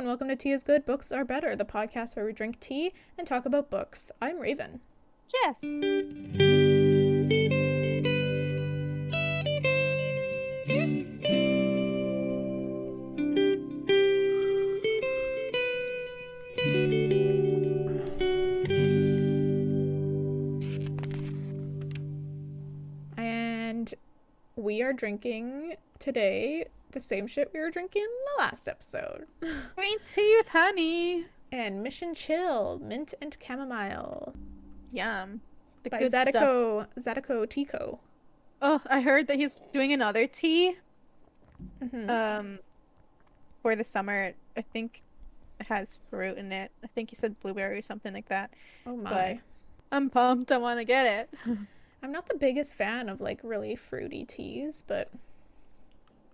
and welcome to Tea is Good, Books Are Better, the podcast where we drink tea and talk about books. I'm Raven. Jess. And we are drinking today the same shit we were drinking in the last episode. Green tea with honey. And Mission Chill, mint and chamomile. Yum. The By good Zadiko stuff. Tico. Oh, I heard that he's doing another tea. Mm-hmm. For the summer. I think it has fruit in it. I think he said blueberry or something like that. Oh my. But I'm pumped. I want to get it. I'm not the biggest fan of like really fruity teas, but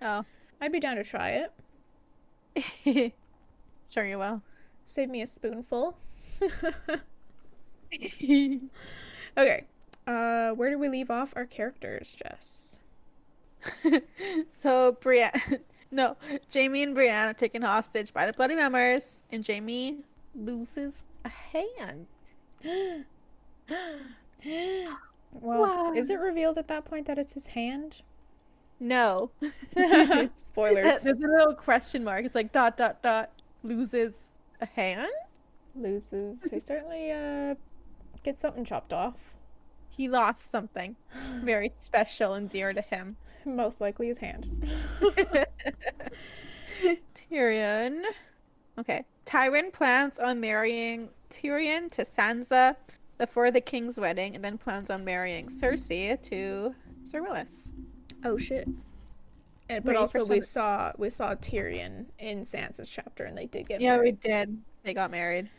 Oh. I'd be down to try it. Sure you will. Save me a spoonful. Okay. Where do we leave off our characters, Jess? So Brienne, no, Jaime and Brienne are taken hostage by the Bloody Members, and Jaime loses a hand. Well, Wow. is it revealed at that point that it's his hand? No. Spoilers. There's a little question mark. It's like ... loses a hand? Loses. He certainly gets something chopped off. He lost something very special and dear to him. Most likely his hand. Tyrion. Okay. Tyrion plans on marrying Tyrion to Sansa before the king's wedding, and then plans on marrying Cersei to Sir Willis. Oh shit. But Waiting also for we saw Tyrion in Sansa's chapter, and they did get Yeah, we married. did. They got married.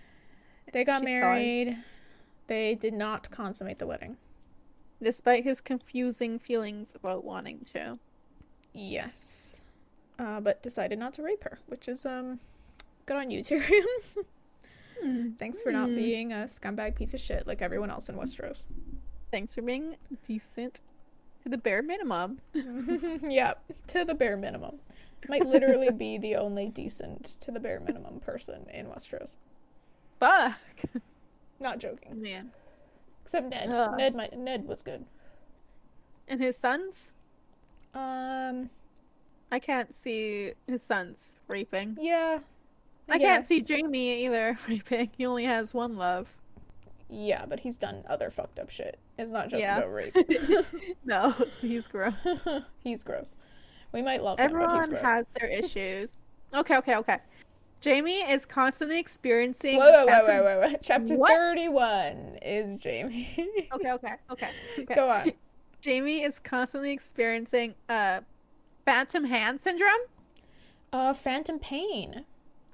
They got She saw it. married. They did not consummate the wedding. Despite his confusing feelings about wanting to. Yes. But decided not to rape her, which is good on you, Tyrion. Thanks for not being a scumbag piece of shit like everyone else in Westeros. Thanks for being decent to the bare minimum. Yeah, to the bare minimum. Might literally be the only decent to the bare minimum person in Westeros. Fuck. Not joking. Man. Except Ned. Ugh. Ned was good. And his sons? Yeah. I can't see his sons raping. I can't see guess. Jaime either raping. He only has one love. Yeah, but he's done other fucked up shit. It's not just Yeah. about rape. No, he's gross. He's gross. We might love him, but he's Everyone gross. has their issues. Okay. Jaime is constantly experiencing Wait. Chapter What? 31 is Jaime. Okay. Go on. Jaime is constantly experiencing phantom hand syndrome. Phantom pain.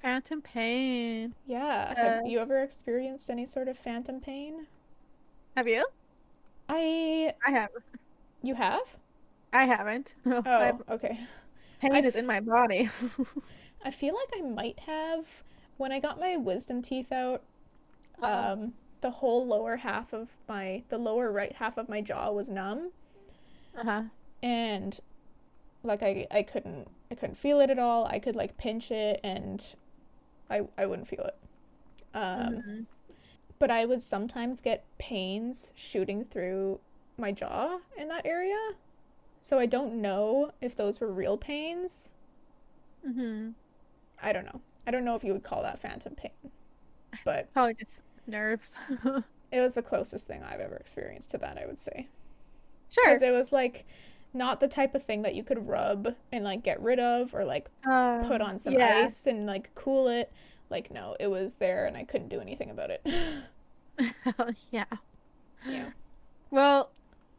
Phantom pain. Yeah. Have you ever experienced any sort of phantom pain? Have you? I have. You have? I haven't. No, Oh, okay. pain is in my body. I feel like I might have when I got my wisdom teeth out. The whole lower right half of my jaw was numb. And like I couldn't feel it at all. I could like pinch it and I wouldn't feel it. But I would sometimes get pains shooting through my jaw in that area. So I don't know if those were real pains. I don't know. I don't know if you would call that phantom pain. But Probably just nerves. it was the closest thing I've ever experienced to that, I would say. Sure. Because it was like not the type of thing that you could rub and like get rid of or like put on some ice and like cool it. Like no, it was there and I couldn't do anything about it. Yeah. Yeah. Well,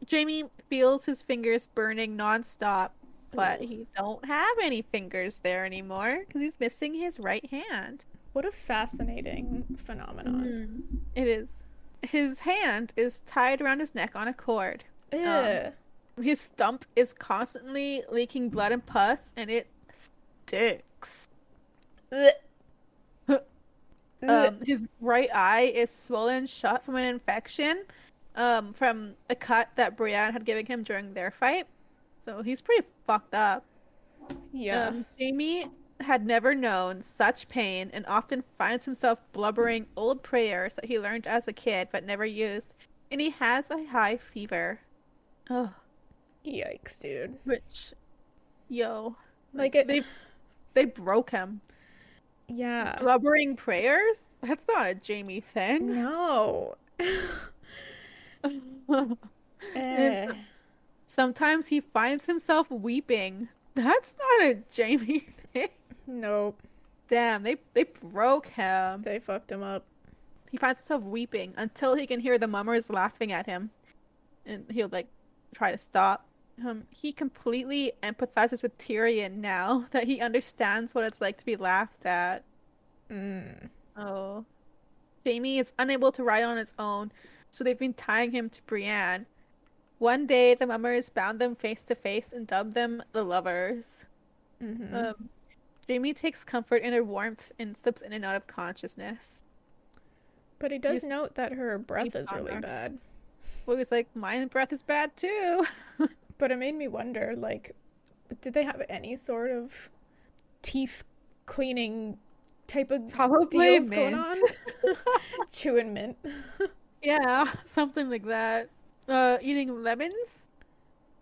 Jaime feels his fingers burning nonstop, but he don't have any fingers there anymore because he's missing his right hand. What a fascinating phenomenon. It is. His hand is tied around his neck on a cord. His stump is constantly leaking blood and pus, and it sticks. His right eye is swollen shut from an infection from a cut that Brienne had given him during their fight. So he's pretty fucked up. Yeah. Jaime had never known such pain and often finds himself blubbering old prayers that he learned as a kid but never used. And he has a high fever. Oh, Yikes, dude. which, yo, Like they broke him. Yeah. Blubbering prayers? That's not a Jaime thing. No. And sometimes he finds himself weeping. That's not a Jaime thing. Nope. Damn, they broke him. They fucked him up. He finds himself weeping until he can hear the mummers laughing at him. And he'll like try to stop. He completely empathizes with Tyrion now that he understands what it's like to be laughed at. Oh. Jaime is unable to ride on his own, so they've been tying him to Brienne. One day, the mummers bound them face to face and dubbed them the lovers. Jaime takes comfort in her warmth and slips in and out of consciousness. But he does note that her breath is really bad. Well, he was like, my breath is bad too. But it made me wonder, like, did they have any sort of teeth cleaning type of Probably deals mint. going on? Chewing mint. Yeah, something like that. Eating lemons?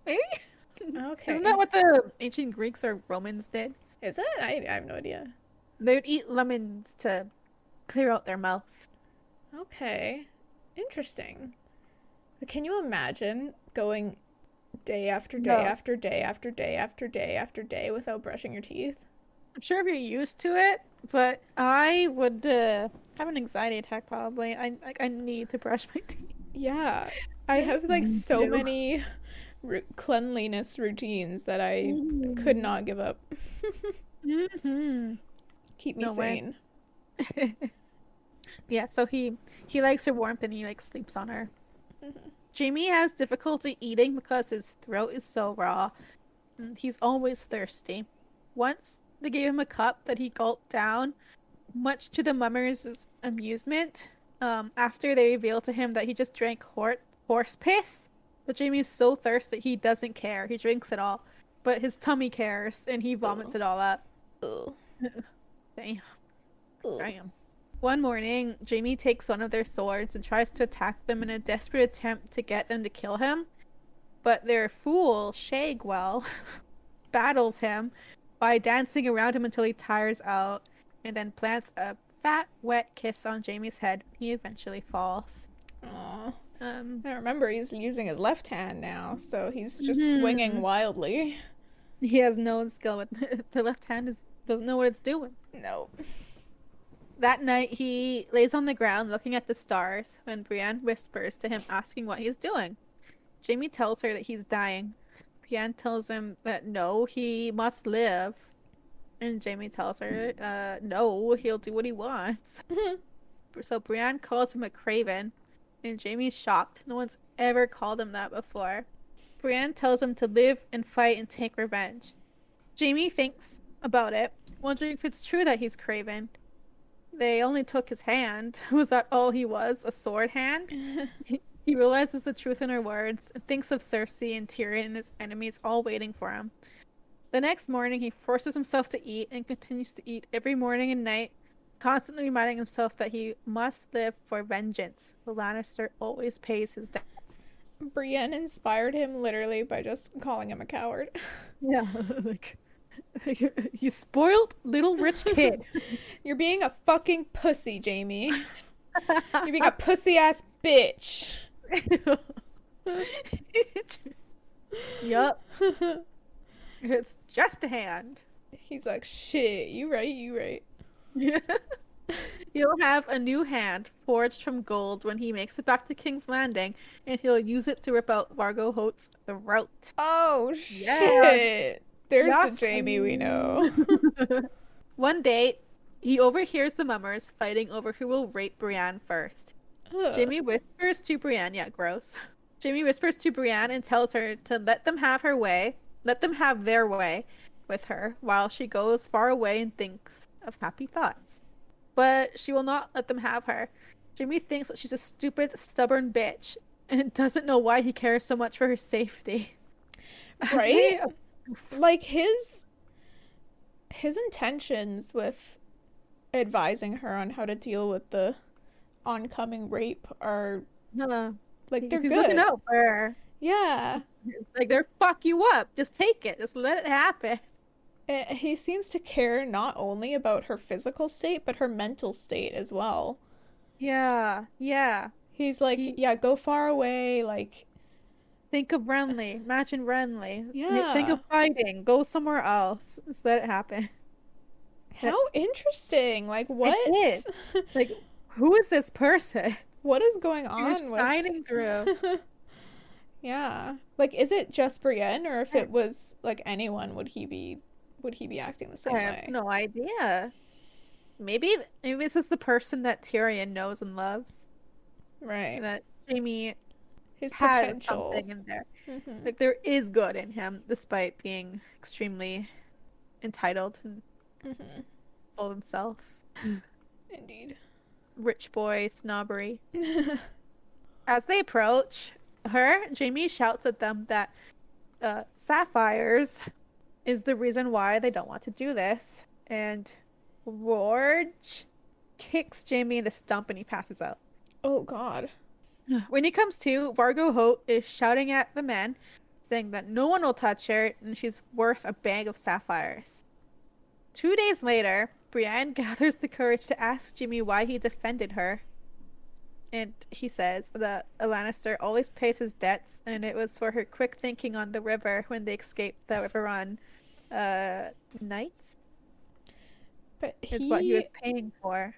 Maybe? Okay. Isn't that what the ancient Greeks or Romans did? Is it? I have no idea. They would eat lemons to clear out their mouth. Okay. Interesting. Can you imagine going day after day after day after day after day after day without brushing your teeth? I'm sure if you're used to it, but I would have an anxiety attack probably. I need to brush my teeth. Yeah. I have like so many cleanliness routines that I could not give up. Keep me sane. Yeah, so he likes her warmth and he like sleeps on her. Jaime has difficulty eating because his throat is so raw. He's always thirsty. Once they gave him a cup that he gulped down, much to the mummers' amusement. After they reveal to him that he just drank horse piss. But Jaime is so thirsty he doesn't care. He drinks it all. But his tummy cares and he vomits it all up. Damn. Damn. One morning, Jaime takes one of their swords and tries to attack them in a desperate attempt to get them to kill him. But their fool, Shey, battles him by dancing around him until he tires out and then plants a fat, wet kiss on Jaime's head. He eventually falls. Aww. I remember he's using his left hand now, so he's just swinging wildly. He has no skill with the left hand. Doesn't know what it's doing. No. That night, he lays on the ground looking at the stars when Brienne whispers to him asking what he's doing. Jaime tells her that he's dying. Brienne tells him that no, he must live. And Jaime tells her, no, he'll do what he wants. So Brienne calls him a craven. And Jaime's shocked. No one's ever called him that before. Brienne tells him to live and fight and take revenge. Jaime thinks about it, wondering if it's true that he's craven. They only took his hand. Was that all he was? A sword hand? He realizes the truth in her words and thinks of Cersei and Tyrion and his enemies all waiting for him. The next morning, he forces himself to eat and continues to eat every morning and night, constantly reminding himself that he must live for vengeance. The Lannister always pays his debts. Brienne inspired him literally by just calling him a coward. Yeah, like, you spoiled little rich kid. You're being a fucking pussy, Jaime. You're being a pussy ass bitch. Yup. It's just a hand. He's like, shit, you right. Yeah. He'll have a new hand forged from gold when he makes it back to King's Landing, and he'll use it to rip out Vargo Hoat's throat. Oh, shit. There's the Jaime we know. One day, he overhears the mummers fighting over who will rape Brienne first. Jaime whispers to Brienne, gross. Jaime whispers to Brienne and tells her to let them have their way with her while she goes far away and thinks of happy thoughts. But she will not let them have her. Jaime thinks that she's a stupid, stubborn bitch and doesn't know why he cares so much for her safety. Right? Like his his intentions with advising her on how to deal with the oncoming rape are No, like they're he's looking good. out for her. Yeah. It's like they're fuck you up. Just take it. Just let it happen. He seems to care not only about her physical state, but her mental state as well. Yeah, yeah. He's like, He yeah, go far away. Like, think of Renly. Imagine Renly. Think yeah. of fighting. Go somewhere else. Just let it happen. How interesting. Like, It what? is. Like, who is this person? What is going He was on with. shining through. Yeah. Like, is it just Brienne, or if it was like anyone, would he be acting the I same have way? no idea. Maybe this is the person that Tyrion knows and loves. Right. And that Jaime His has potential. something in there. Mm-hmm. Like there is good in him, despite being extremely entitled and Mm-hmm. full of himself. Indeed. Rich boy snobbery. As they approach her, Jaime shouts at them that sapphires is the reason why they don't want to do this. And George kicks Jaime in the stump and he passes out. Oh God. When he comes to, Vargo Hoat is shouting at the men, saying that no one will touch her and she's worth a bag of sapphires. 2 days later, Brienne gathers the courage to ask Jaime why he defended her. And he says that a Lannister always pays his debts, and it was for her quick thinking on the river when they escaped the Riverrun Knights. But It's what he was paying for.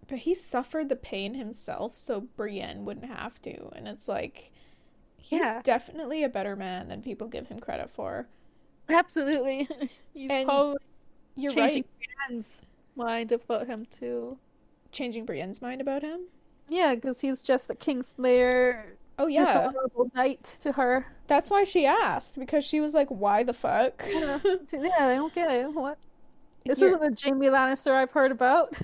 But he suffered the pain himself, so Brienne wouldn't have to. And it's like, he's definitely a better man than people give him credit for. Absolutely. He's probably you're changing right. Brienne's mind about him too. Changing Brienne's mind about him? Yeah, because he's just a Kingslayer. Oh yeah, dishonorable knight to her. That's why she asked, because she was like, "Why the fuck?" Yeah, I don't get it. What? This isn't the Jaime Lannister I've heard about.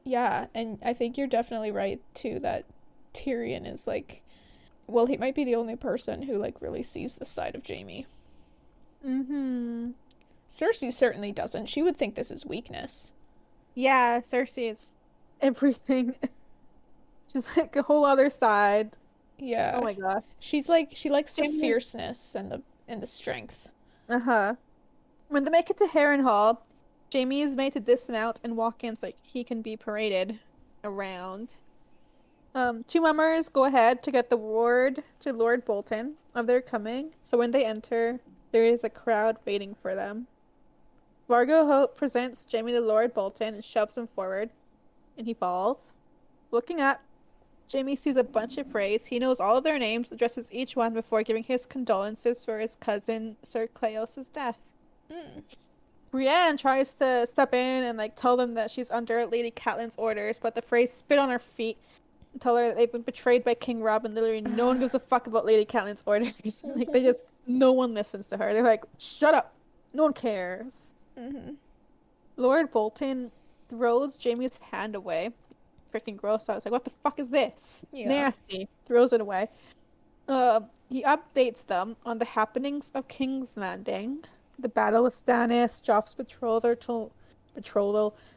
Yeah, and I think you're definitely right too that Tyrion is like, well, he might be the only person who like really sees the side of Jaime. Mm-hmm. Cersei certainly doesn't. She would think this is weakness. Yeah, Cersei is everything. She's like a whole other side. Yeah. Oh my gosh. She's like, she likes the fierceness and the strength. Uh-huh. When they make it to Harrenhal, Jaime is made to dismount and walk in so he can be paraded around. Two mummers go ahead to get the word to Lord Bolton of their coming, so when they enter, there is a crowd waiting for them. Vargo Hoat presents Jaime to Lord Bolton and shoves him forward, and he falls. Looking up, Jaime sees a bunch of Freys. He knows all of their names, addresses each one before giving his condolences for his cousin Sir Cleos's death. Brienne tries to step in and like tell them that she's under Lady Catelyn's orders, but the Freys spit on her feet and tell her that they've been betrayed by King Robb, and literally no one gives a fuck about Lady Catelyn's orders. Like no one listens to her. They're like, shut up, no one cares. Lord Bolton throws Jaime's hand away. Freaking gross. I was like, what the fuck is this? Yeah. Nasty. Throws it away. He updates them on the happenings of King's Landing, the battle with Stannis, Joff's betrothal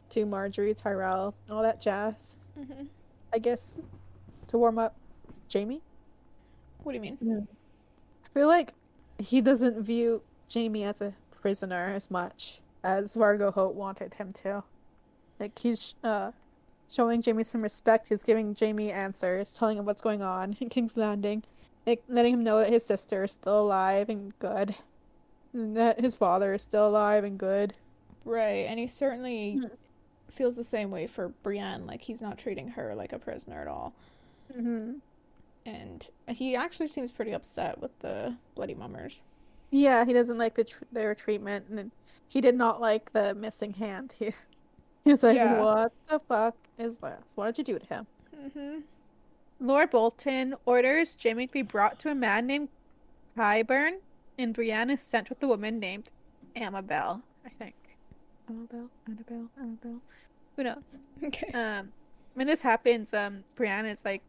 to Marjorie Tyrell, all that jazz. I guess to warm up Jaime. What do you mean? I feel like he doesn't view Jaime as a prisoner as much as Vargo Hoat wanted him to. Like he's showing Jaime some respect. He's giving Jaime answers, telling him what's going on in King's Landing, like, letting him know that his sister is still alive and good, and that his father is still alive and good. Right, and he certainly feels the same way for Brienne. Like he's not treating her like a prisoner at all. And he actually seems pretty upset with the Bloody Mummers. Yeah, he doesn't like their treatment, and he did not like the missing hand. He was like, what the fuck is this? What did you do to him? Lord Bolton orders Jaime to be brought to a man named Qyburn, and Brienne is sent with a woman named Amabel, I think. Annabelle. Who knows? Okay. When this happens, Brienne is like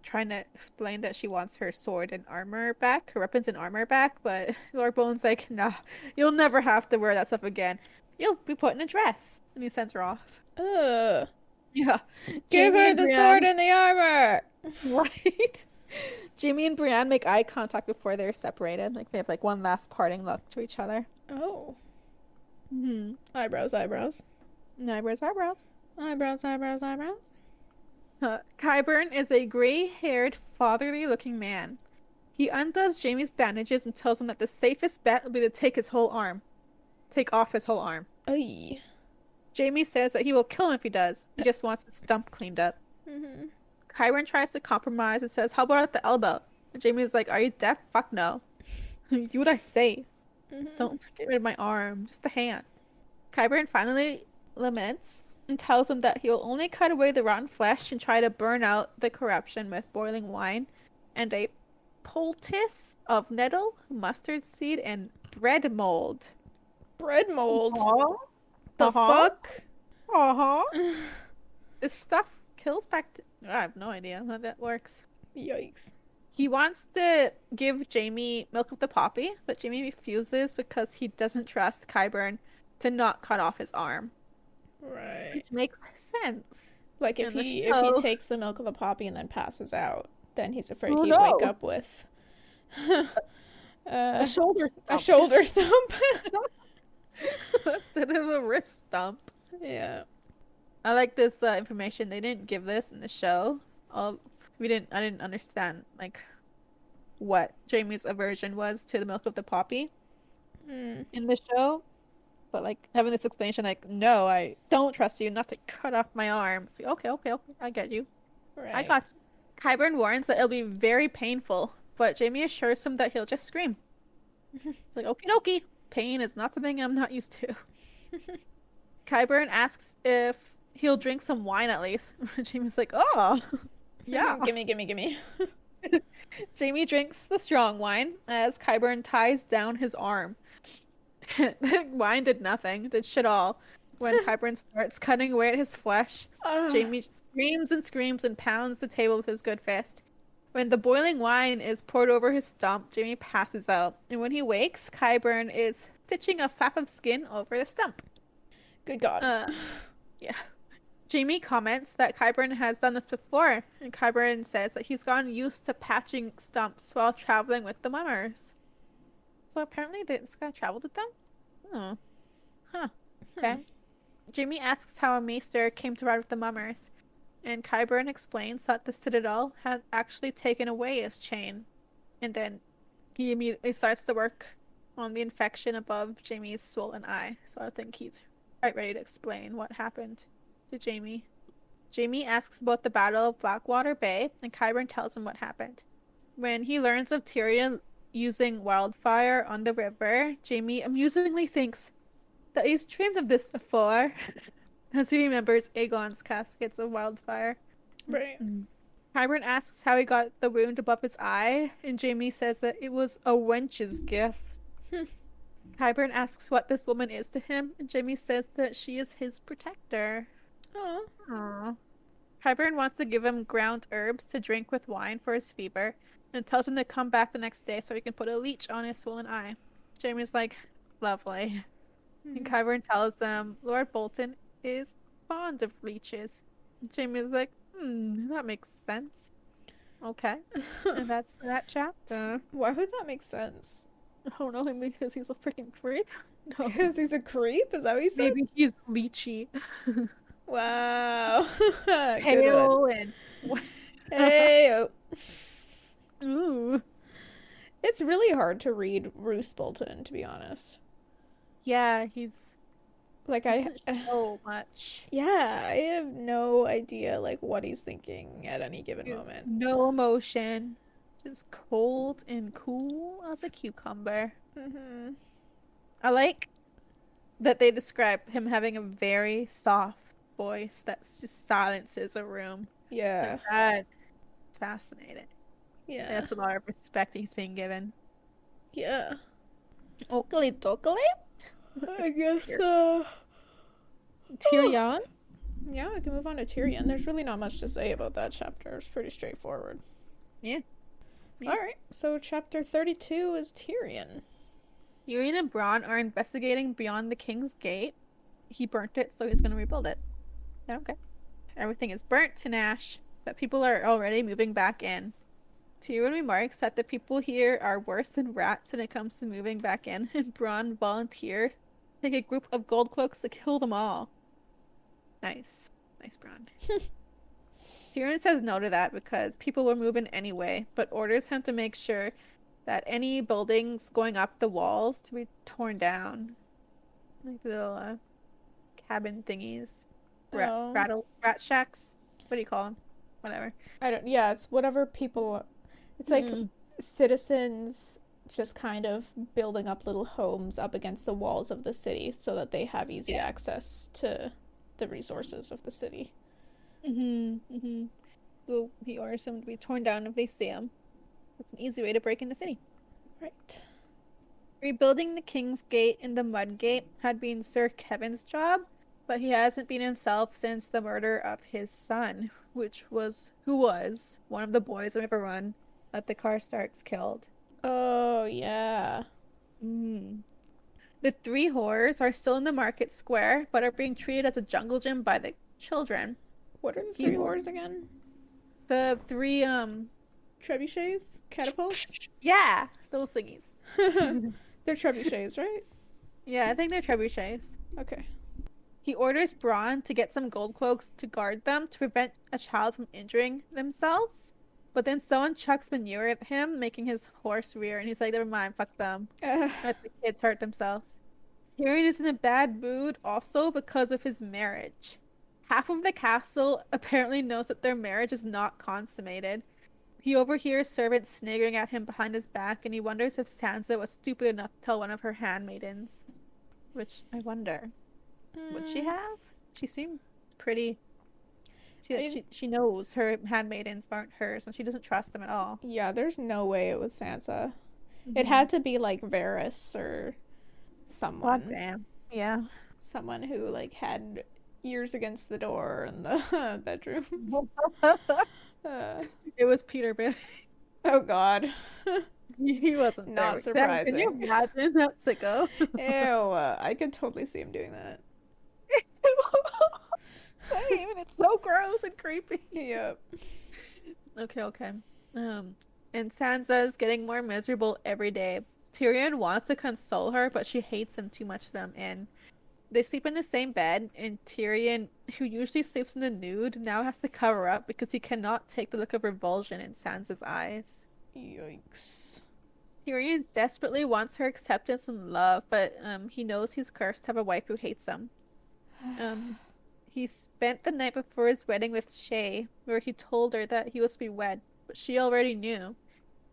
trying to explain that she wants her sword and armor back, her weapons and armor back, but Lord Bolton's like, nah, you'll never have to wear that stuff again. you'll be put in a dress. And he sends her off. Ugh. Yeah. Give Jaime her and the Brienne- sword and the armor. Right? Jaime and Brienne make eye contact before they're separated. Like they have like one last parting look to each other. Oh. Mm-hmm. Eyebrows, eyebrows. Eyebrows, eyebrows. Eyebrows, eyebrows, eyebrows. Qyburn is a gray-haired, fatherly-looking man. He undoes Jaime's bandages and tells him that the safest bet will be to take off his whole arm. Ay. Jaime says that he will kill him if he does. He just wants the stump cleaned up. Mm-hmm. Qyburn tries to compromise and says, "How about at the elbow?" And Jaime's like, "Are you deaf? Fuck no. Do what I say. Mm-hmm. Don't get rid of my arm, just the hand." Qyburn finally laments and tells him that he'll only cut away the rotten flesh and try to burn out the corruption with boiling wine and a poultice of nettle, mustard seed, and bread mold. Bread mold. The fuck? This stuff kills I have no idea how that works. Yikes. He wants to give Jaime milk of the poppy, but Jaime refuses because he doesn't trust Qyburn to not cut off his arm. Right. Which makes sense. Like if in the he show. takes the milk of the poppy and then passes out, then he's afraid Who he'd wake knows? up with A shoulder a stump. shoulder stump. Instead of a wrist stump. Yeah. I like this information. They didn't give this in the show. I didn't understand like what Jaime's aversion was to the milk of the poppy Mm. in the show. But like having this explanation, like, no, I don't trust you not to cut off my arm. It's like, okay, I get you. Right. I got you. Qyburn warns that it'll be very painful, but Jaime assures him that he'll just scream. It's like, okie dokie. Pain is not something I'm not used to. Qyburn asks if he'll drink some wine at least. Jaime's like, oh, yeah. Gimme. Jaime drinks the strong wine as Qyburn ties down his arm. The wine did nothing, did shit all. When Qyburn starts cutting away at his flesh, Jaime screams and pounds the table with his good fist. When the boiling wine is poured over his stump, Jaime passes out. And when he wakes, Qyburn is stitching a flap of skin over the stump. Good God. Yeah. Jaime comments that Qyburn has done this before, and Qyburn says that he's gotten used to patching stumps while traveling with the mummers. So apparently this guy traveled with them? Oh. Huh. Okay. Jaime asks how a maester came to ride with the mummers, and Qyburn explains that the Citadel had actually taken away his chain. And then he immediately starts to work on the infection above Jaime's swollen eye. So I think he's quite ready to explain what happened to Jaime. Jaime asks about the Battle of Blackwater Bay, and Qyburn tells him what happened. When he learns of Tyrion using wildfire on the river, Jaime amusingly thinks that he's dreamed of this before, as he remembers Aegon's caskets of wildfire. Right. Qyburn asks how he got the wound above his eye, and Jaime says that it was a wench's gift. Qyburn asks what this woman is to him, and Jaime says that she is his protector. Aww. Qyburn wants to give him ground herbs to drink with wine for his fever, and tells him to come back the next day so he can put a leech on his swollen eye. Jaime's like, lovely. And Qyburn tells them Lord Bolton is fond of leeches. Jaime's like, that makes sense. Okay. And that's that chapter. Why would that make sense? I don't know, maybe because he's a freaking creep? No. Because he's a creep? Is that what you said? Maybe he's leechy. Wow. Pale and... Hey. Ooh. It's really hard to read Roose Bolton, to be honest. Yeah, he's... Like, so much. Yeah, I have no idea, like, what he's thinking at any given moment. No emotion. Just cold and cool as a cucumber. Mm-hmm. I like that they describe him having a very soft voice that just silences a room. Yeah. That's fascinating. Yeah. That's a lot of respect he's being given. Yeah. Oakley dokily? I guess, Tyrion? Yeah, we can move on to Tyrion. There's really not much to say about that chapter. It's pretty straightforward. Yeah. Alright, so chapter 32 is Tyrion. Tyrion and Bronn are investigating beyond the King's Gate, he burnt it, so he's gonna rebuild it. Yeah, okay. Everything is burnt to ash, but people are already moving back in. Tyrion remarks that the people here are worse than rats when it comes to moving back in, and Bronn volunteers to take a group of gold cloaks to kill them all. Nice. Nice, Bronn. Tyrion says no to that because people will move in anyway, but orders him to make sure that any buildings going up the walls to be torn down. Like little cabin thingies. Rat shacks. What do you call them? Whatever. Yeah, it's whatever people... It's like citizens just kind of building up little homes up against the walls of the city so that they have easy access to the resources of the city. So he orders them to be torn down if they see him. It's an easy way to break in the city. Right. Rebuilding the King's Gate and the Mud Gate had been Sir Kevin's job, but he hasn't been himself since the murder of his son, who was one of the boys of Riverrun that the Karstarks killed. Oh, yeah. The three whores are still in the market square, but are being treated as a jungle gym by the children. What are the three whores again? The three, Trebuchets? Catapults? Yeah, those thingies. They're trebuchets, right? Yeah, I think they're trebuchets. Okay. He orders Bronn to get some gold cloaks to guard them to prevent a child from injuring themselves. But then someone chucks manure at him, making his horse rear, and he's like, never mind, fuck them. Let the kids hurt themselves. Tyrion is in a bad mood also because of his marriage. Half of the castle apparently knows that their marriage is not consummated. He overhears servants sniggering at him behind his back, and he wonders if Sansa was stupid enough to tell one of her handmaidens. Which, I wonder, would she have? She seemed pretty... She knows her handmaidens aren't hers, and she doesn't trust them at all. Yeah, there's no way it was Sansa. It had to be, like, Varys or someone. God damn. Yeah. Someone who, like, had ears against the door in the bedroom. It was Peter Bailey. Oh, God. He wasn't Not there. surprising. Can you imagine that sicko? Ew, I could totally see him doing that. Same, and it's so gross and creepy. Yep. Okay. And Sansa's getting more miserable every day. Tyrion wants to console her, but she hates him too much to let him in. They sleep in the same bed, and Tyrion, who usually sleeps in the nude, now has to cover up because he cannot take the look of revulsion in Sansa's eyes. Yikes. Tyrion desperately wants her acceptance and love, but he knows he's cursed to have a wife who hates him. He spent the night before his wedding with Shey, where he told her that he was to be wed, but she already knew.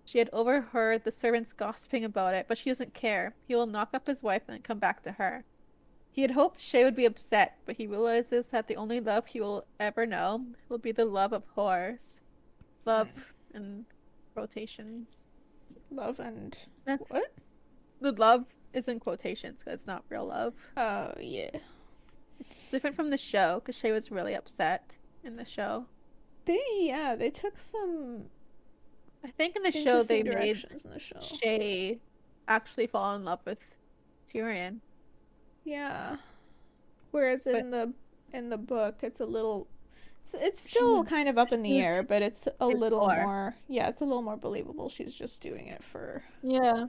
She had overheard the servants gossiping about it, but she doesn't care. He will knock up his wife and then come back to her. He had hoped Shey would be upset, but he realizes that the only love he will ever know will be the love of whores. Love and quotations. Love and... That's... What? The love is in quotations, because it's not real love. Oh, yeah. It's different from the show, because Shey was really upset in the show. They took some... I think in the show they made in the show. Shey actually fall in love with Tyrion. Yeah. Whereas in the book, it's a little... It's still kind of up in the air, but it's a little more... Yeah, it's a little more believable. She's just doing it for... Yeah.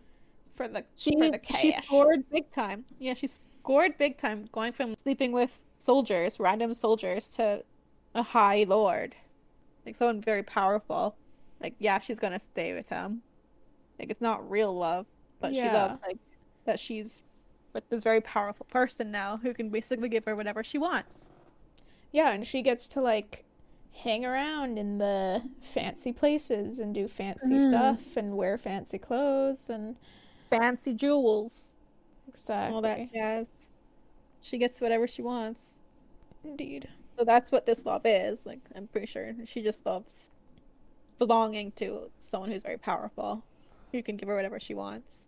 For the cash. She scored big time. Yeah, she scored big time, going from sleeping with soldiers, random soldiers, to a high lord. Like, someone very powerful. Like, yeah, she's gonna stay with him. Like, it's not real love, but she loves, like, that she's with this very powerful person now who can basically give her whatever she wants. Yeah, and she gets to, like, hang around in the fancy places and do fancy stuff and wear fancy clothes and... Fancy jewels. Exactly. All that jazz. She gets whatever she wants. Indeed. So that's what this love is. Like, I'm pretty sure she just loves belonging to someone who's very powerful, who can give her whatever she wants.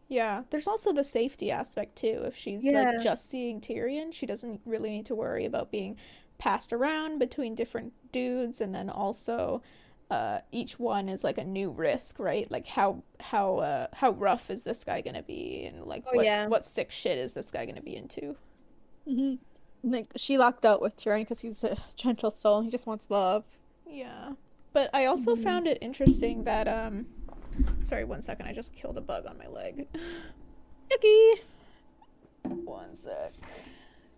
Yeah, there's also the safety aspect too. If she's like just seeing Tyrion, she doesn't really need to worry about being passed around between different dudes, and then also each one is like a new risk, right? Like how rough is this guy gonna be, and like what sick shit is this guy gonna be into? Hmm. Like she locked out with Tyrion because he's a gentle soul and he just wants love. Yeah. But I also Hmm. found it interesting that sorry, 1 second, I just killed a bug on my leg. Yucky. 1 sec.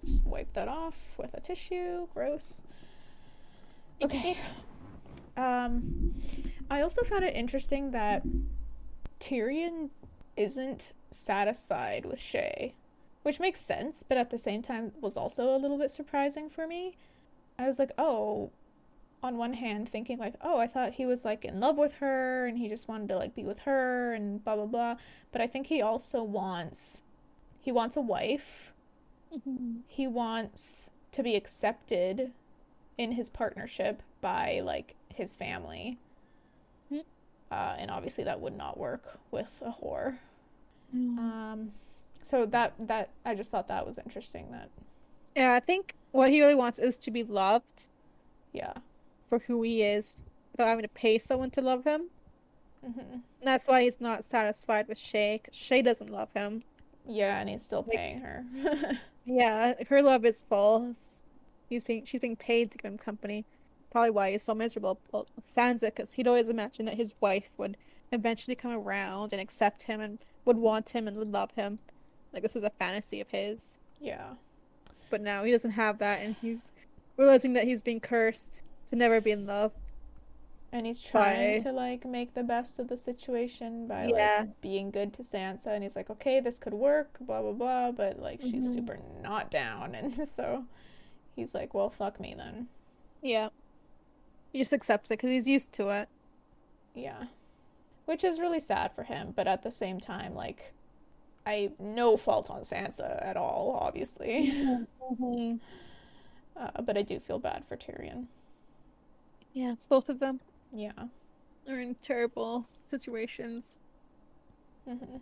Just wipe that off with a tissue. Gross. Okay. I also found it interesting that Tyrion isn't satisfied with Shey, which makes sense, but at the same time was also a little bit surprising for me. I was like, oh, on one hand thinking like, oh, I thought he was like in love with her and he just wanted to like be with her and blah blah blah, but I think he wants a wife. Hmm. He wants to be accepted in his partnership by like his family. And obviously that would not work with a whore. Mm. So that I just thought that was interesting. That Yeah, I think what he really wants is to be loved yeah, for who he is without having to pay someone to love him. mm-hmm. And that's why he's not satisfied with Shey, because Shey doesn't love him. Yeah, and he's still Like, paying her. yeah, her love is full. She's being paid to give him company. Probably why he's so miserable. Well, Sansa, because he'd always imagined that his wife would eventually come around and accept him and would want him and would love him. Like this was a fantasy of his. Yeah, But now he doesn't have that, and he's realizing that he's being cursed to never be in love and he's trying by to like make the best of the situation by like yeah. being good to Sansa, and he's like, okay, this could work, blah blah blah, but like she's Hmm. super not down, and so he's like, well, fuck me then. Yeah. He just accepts it because he's used to it. Yeah, which is really sad for him, but at the same time, like I no fault on Sansa at all, obviously. Mm-hmm. But I do feel bad for Tyrion. Yeah, both of them Yeah. are in terrible situations. Mm-hmm.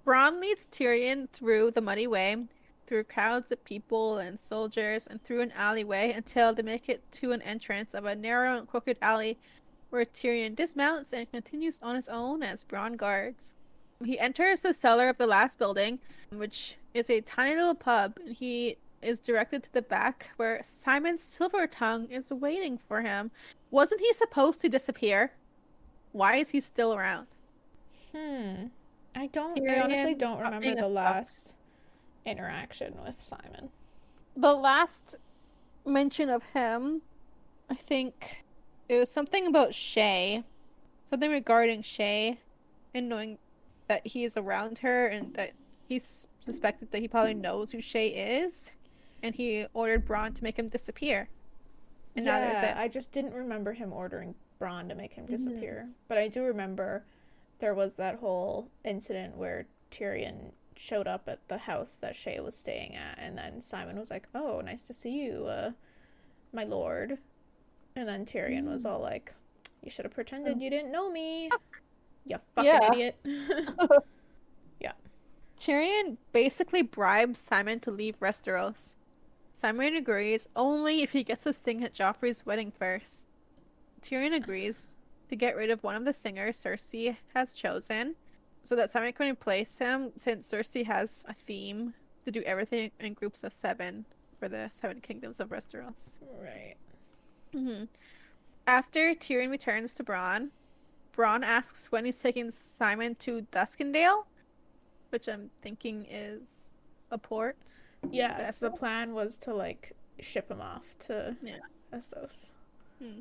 Bronn leads Tyrion through the muddy way, through crowds of people and soldiers, and through an alleyway until they make it to an entrance of a narrow and crooked alley where Tyrion dismounts and continues on his own as Bronn guards. He enters the cellar of the last building, which is a tiny little pub, and he is directed to the back where Symon Silver Tongue is waiting for him. Wasn't he supposed to disappear? Why is he still around? Hmm. I honestly Tyrion don't not remember being a the fuck. last interaction with Simon. The last mention of him, I think it was something about Shey, something regarding Shey, and knowing that he is around her and that he's suspected that he probably knows who Shey is, and he ordered Bronn to make him disappear. And now there's Yeah, this. I just didn't remember him ordering Bronn to make him Hmm. disappear. But I do remember there was that whole incident where Tyrion showed up at the house that Shey was staying at, and then Simon was like, "Oh, nice to see you, my lord." And then Tyrion was all like, "You should have pretended you didn't know me, you fucking Yeah. idiot." Yeah. Tyrion basically bribes Simon to leave Westeros. Simon agrees only if he gets his thing at Joffrey's wedding first. Tyrion agrees to get rid of one of the singers Cersei has chosen so that Simon can replace him since Cersei has a theme to do everything in groups of 7 for the 7 kingdoms of Westeros. Right. Hmm. After Tyrion returns to Bronn, Bronn asks when he's taking Simon to Duskendale, which I'm thinking is a port. Yeah, because the Vessel? plan was to like ship him off to Yeah. Essos. Hmm.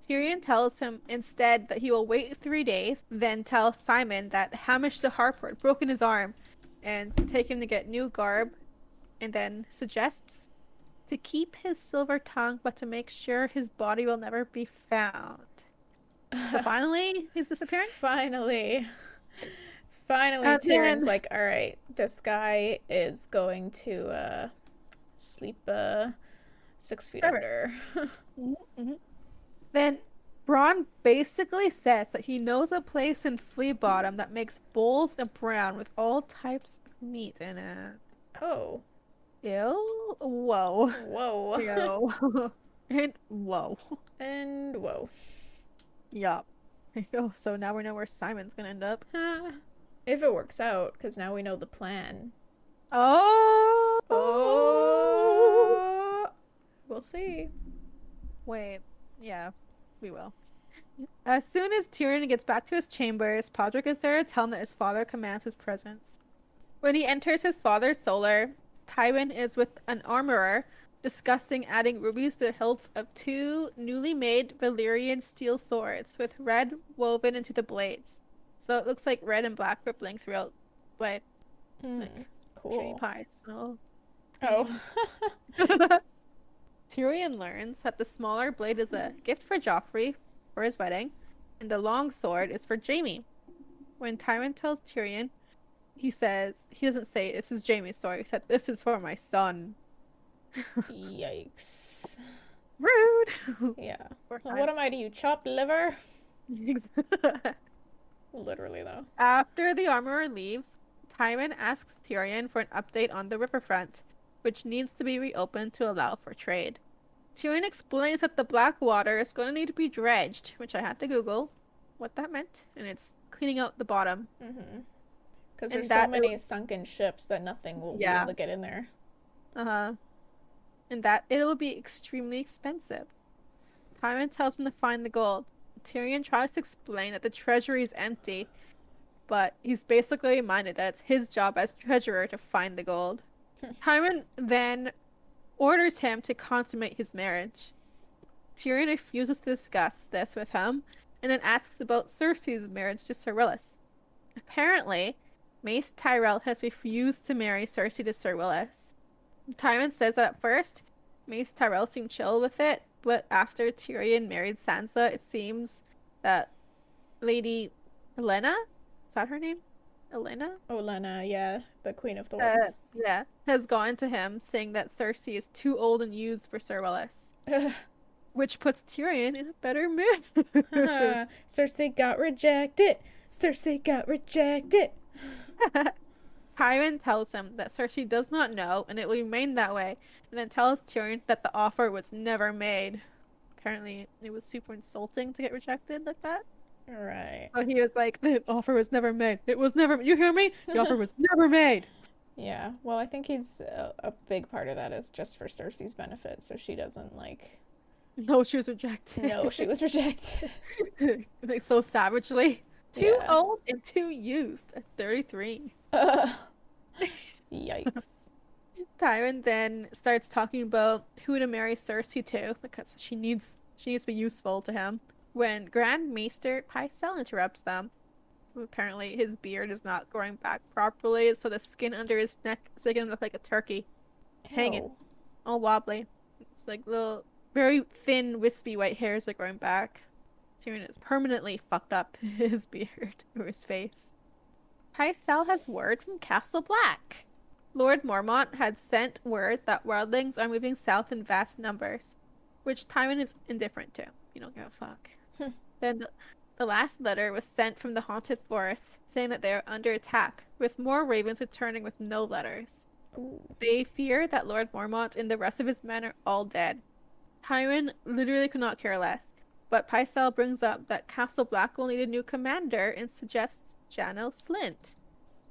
Tyrion tells him instead that he will wait 3 days, then tell Simon that Hamish the Harper had broken his arm and take him to get new garb, and then suggests to keep his silver tongue but to make sure his body will never be found. So finally, he's disappearing? Finally. Finally, And Tyrion's then, like, all right, this guy is going to sleep 6 feet perfect. under. Mm-hmm. Then Bronn basically says that he knows a place in Flea Bottom that makes bowls of brown with all types of meat in it. Oh. Ew. Whoa. Whoa. Ew. And whoa. And whoa. Yup. Oh, so now we know where Simon's gonna end up. If it works out, because now we know the plan. Oh. Oh. We'll see. Wait. Yeah, we will. As soon as Tyrion gets back to his chambers, Podrick is there to tell him that his father commands his presence. When he enters his father's solar, Tywin is with an armorer discussing adding rubies to the hilts of 2 newly made Valyrian steel swords with red woven into the blades. So it looks like red and black rippling throughout the blade. Like cool. Pie. So. Oh. Tyrion learns that the smaller blade is a gift for Joffrey for his wedding, and the long sword is for Jaime. When Tywin tells Tyrion, he doesn't say this is Jaime's sword, he said this is for my son. Yikes. Rude. Yeah. Well, what am I to you, chopped liver? Literally though. After the armorer leaves, Tywin asks Tyrion for an update on the riverfront, which needs to be reopened to allow for trade. Tyrion explains that the black water is going to need to be dredged, which I had to Google what that meant, and it's cleaning out the bottom. Because there's so many sunken ships that nothing will be able to get in there. And that it'll be extremely expensive. Tywin tells him to find the gold. Tyrion tries to explain that the treasury is empty, but he's basically reminded that it's his job as treasurer to find the gold. Tywin then orders him to consummate his marriage. Tyrion refuses to discuss this with him, and then asks about Cersei's marriage to Sir Willis. Apparently, Mace Tyrell has refused to marry Cersei to Sir Willis. Tywin says that at first, Mace Tyrell seemed chill with it, but after Tyrion married Sansa, it seems that Lady Olenna, is that her name? Olenna, yeah, the Queen of Thorns. Has gone to him saying that Cersei is too old and used for Sir Willis. Which puts Tyrion in a better mood. Cersei got rejected. Cersei got rejected. Tywin tells him that Cersei does not know, and it will remain that way, and then tells Tyrion that the offer was never made. Apparently, it was super insulting to get rejected like that. Right. So he was like, the offer was never made. It was never... You hear me? The offer was never made. Yeah. Well, I think he's... a big part of that is just for Cersei's benefit, so she doesn't, like... No, she was rejected. No, she was rejected. Like, so savagely. Too old and too used at 33. Yikes. Tywin then starts talking about who to marry Cersei to, because she needs to be useful to him, when Grand Maester Pycelle interrupts them. So apparently his beard is not growing back properly, so the skin under his neck is making him look like a turkey. Hanging. All wobbly. It's like little, very thin, wispy white hairs are growing back. Tyrion is permanently fucked up his beard or his face. Pycelle has word from Castle Black. Lord Mormont had sent word that wildlings are moving south in vast numbers, which Tywin is indifferent to. You don't give a fuck. Then the last letter was sent from the Haunted Forest, saying that they are under attack, with more ravens returning with no letters. Ooh. They fear that Lord Mormont and the rest of his men are all dead. Tywin literally could not care less, but Pycelle brings up that Castle Black will need a new commander and suggests Janos Slynt.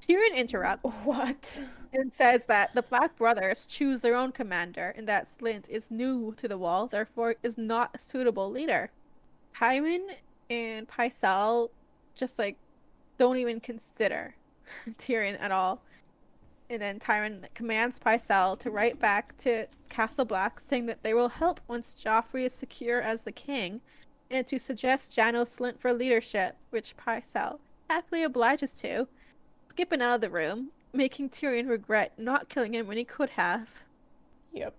Tyrion interrupts. What? And says that the Black Brothers choose their own commander and that Slynt is new to the Wall, therefore is not a suitable leader. Tywin and Pycelle just like don't even consider Tyrion at all. And then Tywin commands Pycelle to write back to Castle Black saying that they will help once Joffrey is secure as the king, and to suggest Janos Slynt for leadership, which Pycelle happily obliges to, skipping out of the room, making Tyrion regret not killing him when he could have. Yep.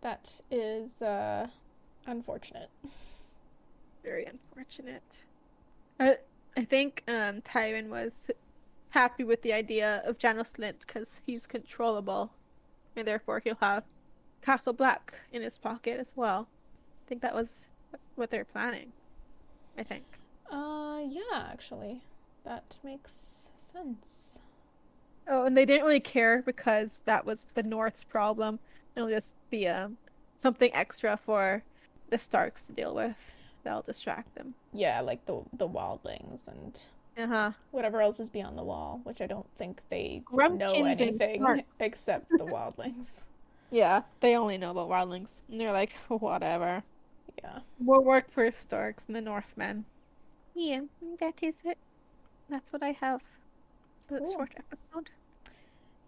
That is unfortunate. Very unfortunate. I think Tywin was happy with the idea of Janos Slynt because he's controllable, and therefore he'll have Castle Black in his pocket as well. I think that was what they're planning. I think. Yeah, actually. That makes sense. Oh, and they didn't really care because that was the North's problem. It'll just be something extra for the Starks to deal with. That'll distract them. Yeah, like the wildlings and whatever else is beyond the wall, which I don't think they know anything except the wildlings. Yeah, they only know about wildlings. And they're like, whatever. Yeah. We'll work for Starks and the Northmen. Yeah, that is it. That's what I have for this Cool. short episode.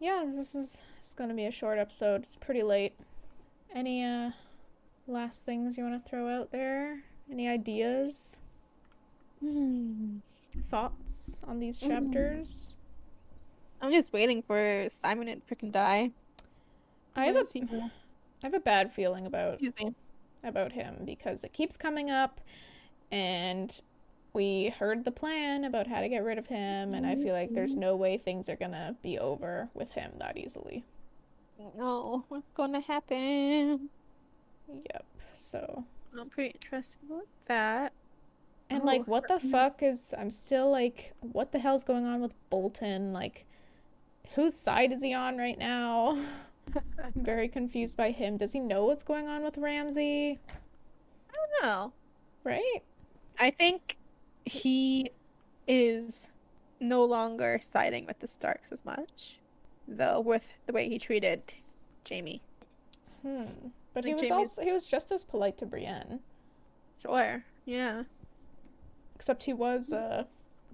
Yeah, it's going to be a short episode. It's pretty late. Any last things you want to throw out there? Any ideas? Thoughts on these chapters? I'm just waiting for Symon to freaking die. I have a bad feeling about him because it keeps coming up, and we heard the plan about how to get rid of him, and I feel like there's no way things are gonna be over with him that easily. No, what's gonna happen? Yep. So I'm pretty interested about that. and like, what the fuck is? I'm still like, what the hell's going on with Bolton? Like, whose side is he on right now? I'm very confused by him. Does he know what's going on with Ramsay? I don't know. Right? I think he is no longer siding with the Starks as much, though, with the way he treated Jaime. But he was just as polite to Brienne. Sure. Yeah. Except he was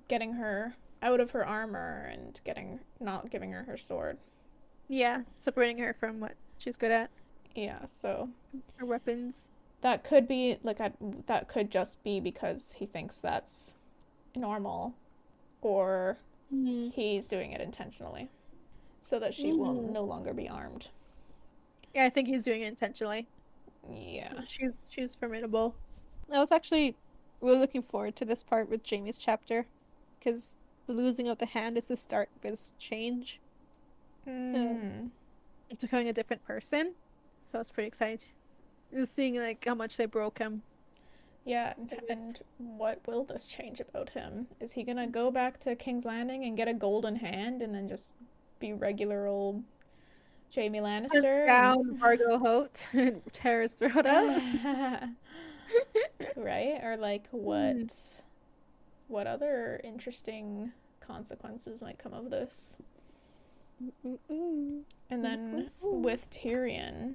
getting her out of her armor and not giving her sword. Yeah, separating her from what she's good at. Yeah, so her weapons. That could be that could just be because he thinks that's normal, or he's doing it intentionally, so that she will no longer be armed. Yeah, I think he's doing it intentionally. Yeah, she's formidable. I was actually really looking forward to this part with Jaime's chapter, because the losing of the hand is the start of his change. It's becoming a different person, so I was pretty excited. Just seeing like how much they broke him. Yeah, and what will this change about him? Is he gonna go back to King's Landing and get a golden hand and then just be regular old Jaime Lannister? Down Vargo Hoat and tear his throat out. Right? Or like what other interesting consequences might come of this? And then with Tyrion,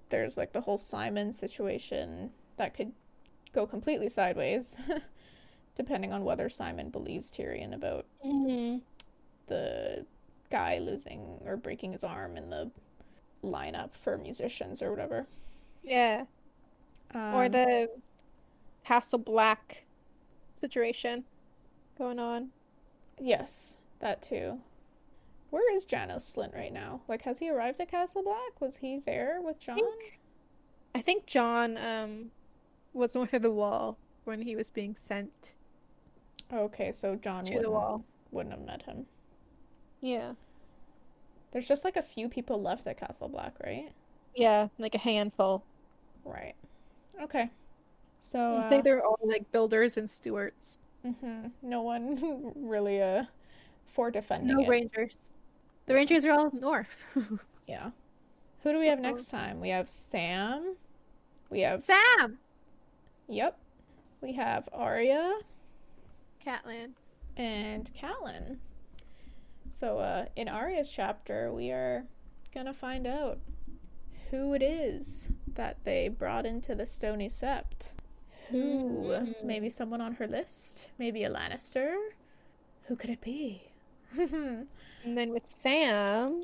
there's like the whole Symon situation that could go completely sideways, depending on whether Symon believes Tyrion about the guy losing or breaking his arm in the lineup for musicians or whatever. Yeah. Or the Castle Black situation going on. Yes, that too. Where is Janos Slynt right now? Like, has he arrived at Castle Black? Was he there with Jon? I think Jon was north of the wall when he was being sent. Okay, so Jon wouldn't have met him. Yeah. There's just like a few people left at Castle Black, right? Yeah, like a handful. Right. Okay. So I think they're all like builders and stewards. No one really for defending it. No rangers. The rangers are all north. Yeah. Who do we have next time? We have Sam. We have Sam. Yep. We have Arya. Catelyn. And Catelyn. So in Arya's chapter, we are gonna find out who it is that they brought into the Stony Sept. Who? Maybe someone on her list? Maybe a Lannister? Who could it be? And then with Sam,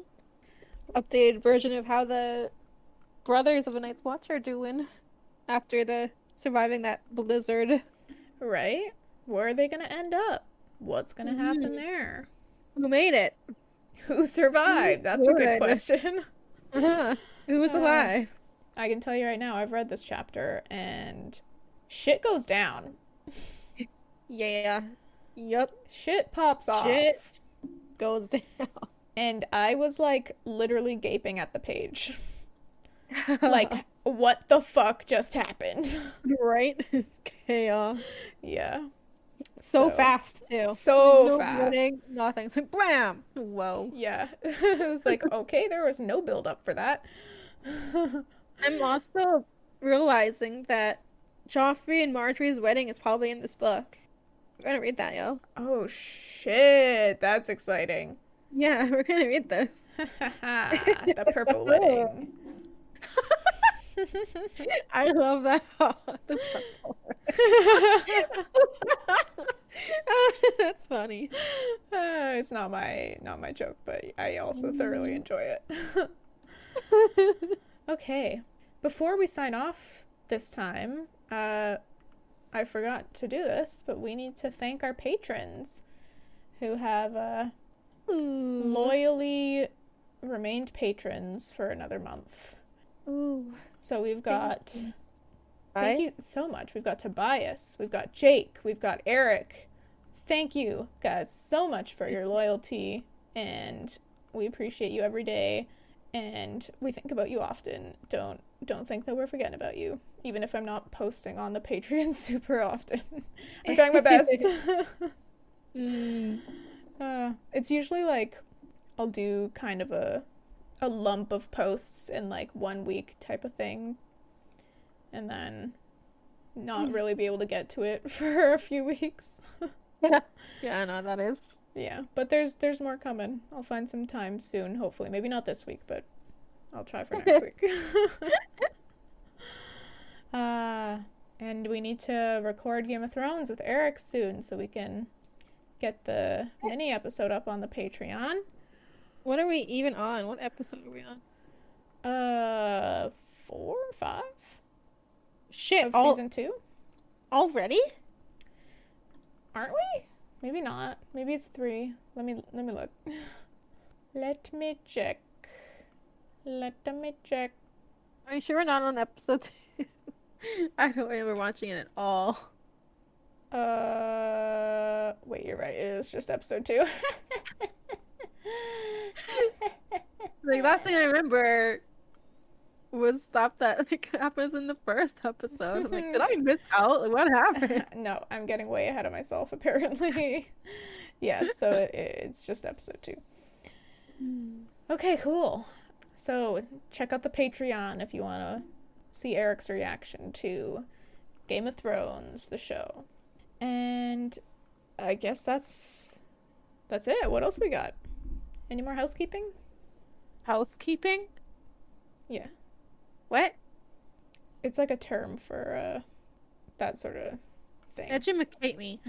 updated version of how the brothers of a Night's Watch are doing after the surviving that blizzard. Right? Where are they gonna end up? What's gonna happen there? Who made it? Who survived? That's a good question. Who was alive? I can tell you right now, I've read this chapter and shit goes down. Yeah. Yep. Shit pops off. Shit goes down. And I was like literally gaping at the page. Like, what the fuck just happened? Right? It's chaos. Yeah. So fast too. So fast. Warning, nothing. It's like blam. Whoa. Yeah. It was like, okay, there was no build up for that. I'm also realizing that Joffrey and Marjorie's wedding is probably in this book. We're gonna read that, yo. Oh shit, that's exciting. Yeah, we're gonna read this. The purple wedding. I love that. The purple. That's funny. It's not my joke, but I also thoroughly enjoy it. Okay, before we sign off this time, I forgot to do this, but we need to thank our patrons who have loyally remained patrons for another month. Ooh. So we've got... Thank you so much. We've got Tobias, we've got Jake, we've got Eric. Thank you guys so much for your loyalty, and we appreciate you every day, and we think about you often. Don't think that we're forgetting about you, even if I'm not posting on the Patreon super often. I'm trying my best. It's usually like I'll do kind of a lump of posts in like 1 week type of thing, and then not really be able to get to it for a few weeks. Yeah, I know that is. Yeah, but there's more coming. I'll find some time soon, hopefully. Maybe not this week, but I'll try for next week. And we need to record Game of Thrones with Eric soon so we can get the mini episode up on the Patreon. What are we even on? What episode are we on? 4 or 5? Shit, of season 2? Already? Aren't we? Maybe not. Maybe it's 3. Let me look. Let me check. Are you sure we're not on episode 2? I don't remember watching it at all. Wait, you're right. It is just episode 2. Like, last thing I remember was stuff that like happens in the first episode. I'm like, did I miss out? Like, what happened? No, I'm getting way ahead of myself, apparently. Yeah, so it's just episode 2. Okay, cool. So check out the Patreon if you want to see Eric's reaction to Game of Thrones, the show. And I guess that's it. What else we got? Any more housekeeping? Housekeeping? Yeah. What? It's like a term for that sort of thing. Educate me.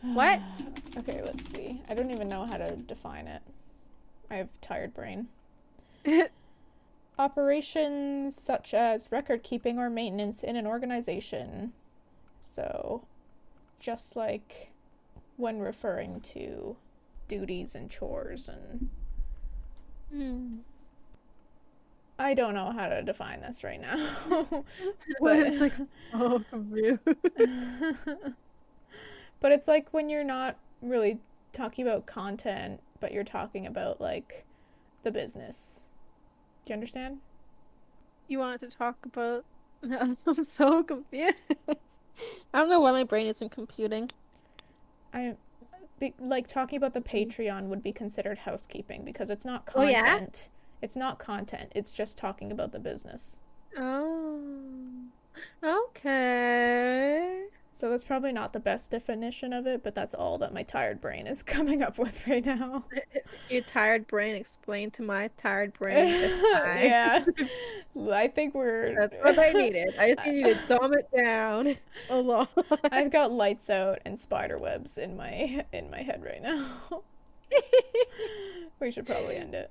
What? Okay, let's see. I don't even know how to define it. I have tired brain. Operations such as record keeping or maintenance in an organization. So, just like when referring to duties and chores and... I don't know how to define this right now. But it's like so confused. But it's like when you're not really talking about content, but you're talking about like the business. Do you understand? You want to talk about... I'm so confused. I don't know why my brain isn't computing. Like talking about the Patreon would be considered housekeeping because it's not content. Oh, yeah? It's not content. It's just talking about the business. Oh. Okay. So that's probably not the best definition of it, but that's all that my tired brain is coming up with right now. Your tired brain explained to my tired brain just fine. Yeah. I think we're... That's what I needed. I just need you to dumb it down a lot. I've got lights out and spider webs in my head right now. We should probably end it.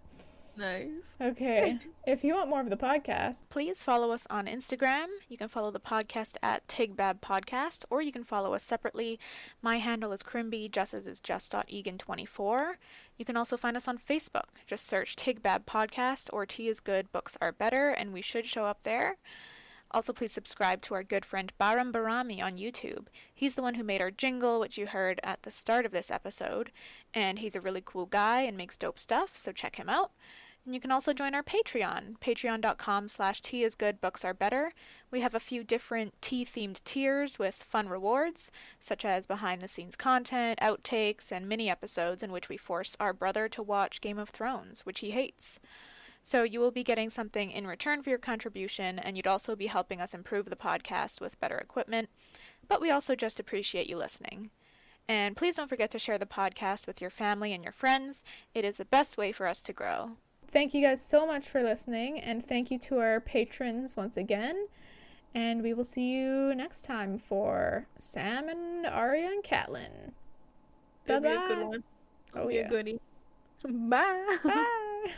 Nice. Okay. If you want more of the podcast, please follow us on Instagram. You can follow the podcast at TIGBAB Podcast, or you can follow us separately. My handle is Crimby, Jess's is Jess.Egan24. You can also find us on Facebook. Just search TIGBAB Podcast or Tea is Good, Books Are Better, and we should show up there. Also, please subscribe to our good friend Bahrami on YouTube. He's the one who made our jingle, which you heard at the start of this episode, and he's a really cool guy and makes dope stuff, so check him out. And you can also join our Patreon, patreon.com/teaisgoodbooksarebetter. We have a few different tea-themed tiers with fun rewards, such as behind-the-scenes content, outtakes, and mini-episodes in which we force our brother to watch Game of Thrones, which he hates. So you will be getting something in return for your contribution, and you'd also be helping us improve the podcast with better equipment, but we also just appreciate you listening. And please don't forget to share the podcast with your family and your friends. It is the best way for us to grow. thank you guys so much for listening, and thank you to our patrons once again. And we will see you next time for Sam and Arya and Catelyn. It'll be a good one. It'll be a goodie. Bye. Bye.